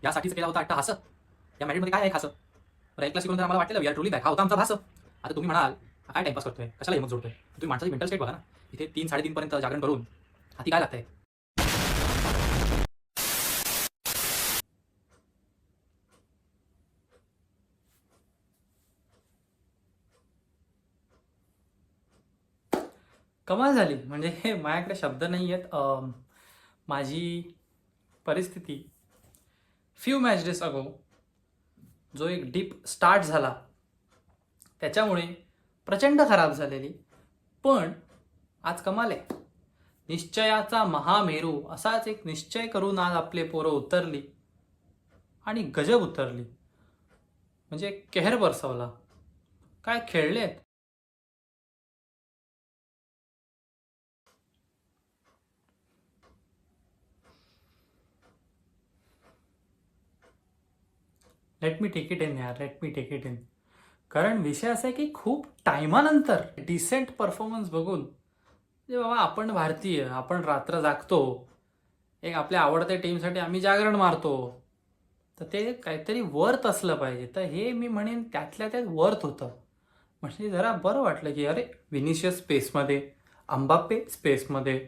यासाठीच केला होता अट्टा हास. या मॅरिडमध्ये काय आहे खास? बरं, एक क्लास शिकून तर आम्हाला वाटलेलं वी आर ट्रुली बॅक, हा होता आमचा भास. आता तुम्ही म्हणाल हा काय टाइमपास करतोय, कशाला हिंमत जोडतोय? तुम्ही माणसाची मेंटल स्टेट बघा ना. इथे 3-3:30 पर्यंत जागरण करून हाती काय लागतंय? कमाल झाली. म्हणजे हे माझ्याकडे शब्द नाही आहेत. माझी परिस्थिती फ्यू मॅच डेज अगो जो एक डीप स्टार्ट झाला त्याच्यामुळे प्रचंड खराब झालेली. पण आज कमाल आहे. निश्चयाचा महामेरू असाच एक निश्चय करून आज आपले पोरं उतरली आणि गजब उतरली. म्हणजे केहर बरसवला. काय खेळलेत. Let me take it in यार, let me take it in. कारण विषय असा आहे की खूप टायमानंतर डिसेंट परफॉर्मन्स बघून म्हणजे बाबा आपण भारतीय, आपण रात्र जागतो, एक आपल्या आवडत्या टीमसाठी आम्ही जागरण मारतो, तर ते काहीतरी वर्थ असलं पाहिजे. तर हे मी म्हणेन त्यातल्या त्यात वर्थ होतं. म्हणजे जरा बरं वाटलं की अरे विनिशियस स्पेसमध्ये, अंबाप्पे स्पेसमध्ये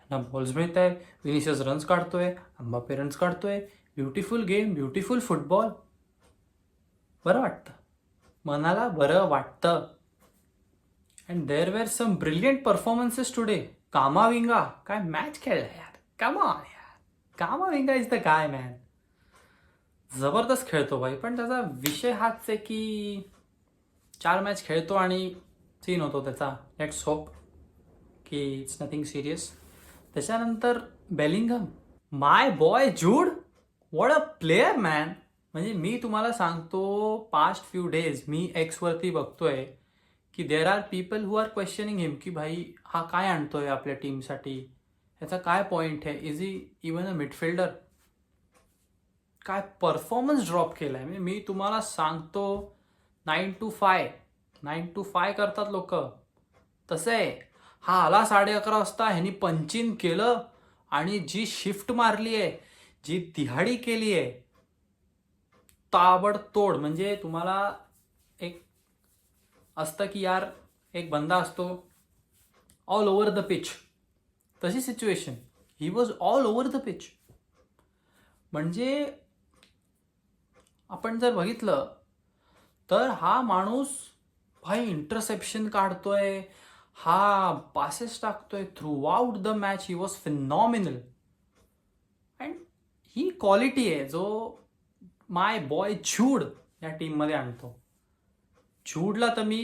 ना बॉल्स मिळत आहे, विनिशियस रन्स काढतोय, अंबाप्पे रन्स काढतोय, ब्युटिफुल गेम, ब्युटिफुल फुटबॉल. बरं वाटतं, मनाला बरं वाटतं. And there were some brilliant performances today. Camavinga काय मॅच खेळला यार. कमा यार, Camavinga is the guy man. जबरदस्त खेळतो भाई. पण त्याचा विषय हाच आहे की 4 मॅच खेळतो आणि सीन होतो त्याचा. लेट्स होप की इट्स नथिंग सिरियस. त्याच्यानंतर Bellingham, my boy Jude, what a player man. म्हणजे मी तुम्हाला सांगतो, पास्ट फ्यू डेज मी एक्सवरती बघतोय की there are people who are questioning him की भाई हा काय आणतोय आपल्या टीमसाठी, ह्याचा काय पॉईंट आहे, is he even a midfielder. काय परफॉर्मन्स ड्रॉप केलाय. म्हणजे मी तुम्हाला सांगतो 9 to 5 करतात लोक, तसं आहे. हा आला 11:30 वाजता, ह्यानी पंचिन केलं आणि जी शिफ्ट मारली आहे, जी दिहाडी केली आहे ताबडतोड. म्हणजे तुम्हाला एक असतं की यार एक बंदा असतो ऑल ओव्हर द पिच, तशी situation. He was all over the pitch. म्हणजे आपण जर बघितलं तर हा माणूस भाई इंटरसेप्शन काढतोय, हा पासेस टाकतोय through out the match. He was phenomenal. And he quality आहे जो माय बॉय झूड या टीममध्ये आणतो. झूडला तर मी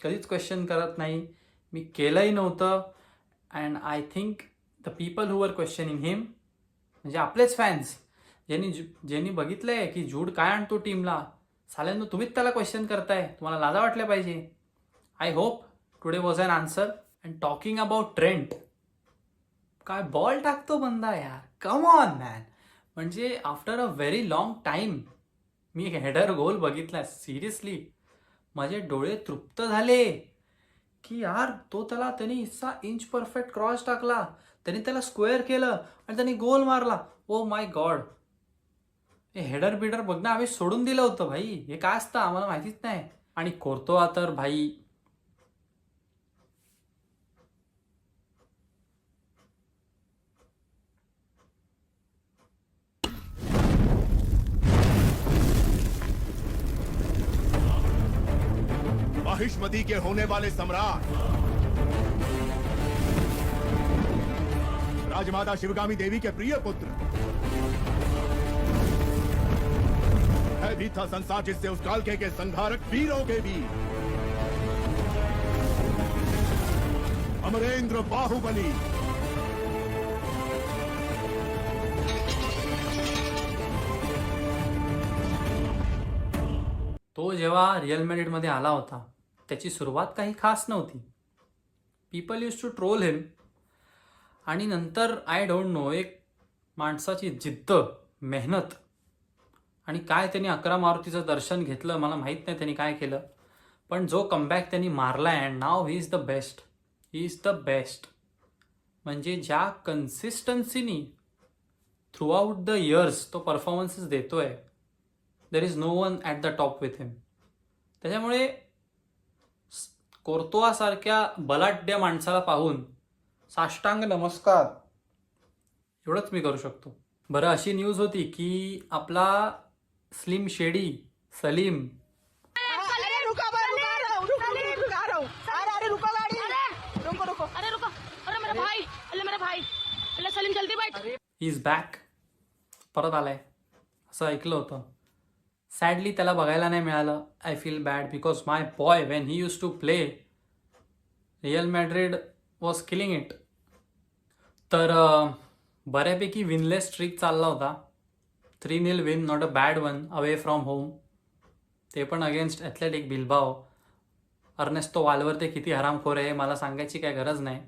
कधीच क्वेश्चन करत नाही, मी केलंही नव्हतं. And I think the people who are questioning him म्हणजे आपलेच फॅन्स, ज्यांनी बघितलंय की जूड काय आणतो टीमला, साल्यांनो तुम्हीच त्याला क्वेश्चन करताय. तुम्हाला लाजा वाटल्या पाहिजे. I hope today was an answer. And talking about Trent, काय बॉल टाकतो बंदा यार. Come on man. म्हणजे after a very long time मी हेडर गोल बघितला. सिरियसली माझे डोळे तृप्त झाले की यार तो त्यांनी इतका इंच परफेक्ट क्रॉस टाकला, त्यांनी त्याला स्क्वेअर केलं आणि त्यांनी गोल मारला. Oh my God. हे हेडर बिडर बघणं आम्ही सोडून दिलं होतं भाई. हे काय असतं आम्हाला माहितीच नाही. आणि कोर्तोआ तर भाई महिष्मती के होने वाले सम्राट राजमाता शिवगामी देवी के प्रिय पुत्र है भी था संसार जिससे उस कालके के संहारक वीरों के वीर अमरेंद्र बाहुबली. तो जेव्हा रिअल मॅड्रिडमध्ये आला होता त्याची सुरुवात काही खास नव्हती. पीपल यूज टू ट्रोल हिम. आणि नंतर आय डोंट नो, एक माणसाची जिद्द, मेहनत आणि काय त्यांनी 11 मारुतीचं दर्शन घेतलं, मला माहीत नाही त्यांनी काय केलं. पण जो कमबॅक त्यांनी मारला आहे, अँड नाव he is the best. He is the best. म्हणजे ज्या कन्सिस्टन्सीनी थ्रू आउट द इयर्स तो परफॉर्मन्सेस देतोय. There is no one at the top with him. त्याच्यामुळे कोर्तोआसारख्या बलाढ्य माणसाला पाहून साष्टांग नमस्कार एवढंच मी करू शकतो. बरं, अशी न्यूज होती की आपला स्लिम शेडी सलीम अरे रुको गाड़ी. रुको. अरे रुको. अरे मेरा भाई. अल्ले सलीम जल्दी बैठ. Is back. परत आलाय असं ऐकलं होतं. सॅडली त्याला बघायला नाही मिळालं. I feel bad because my boy when he use to play Real Madrid was killing it. तर बऱ्यापैकी विनलेस स्ट्रीक चालला होता. 3-0 win, not a bad one away from home. ते पण against Athletic Bilbao. Ernesto Valverde किती हरामखोर आहे मला सांगायची काय गरज नाही.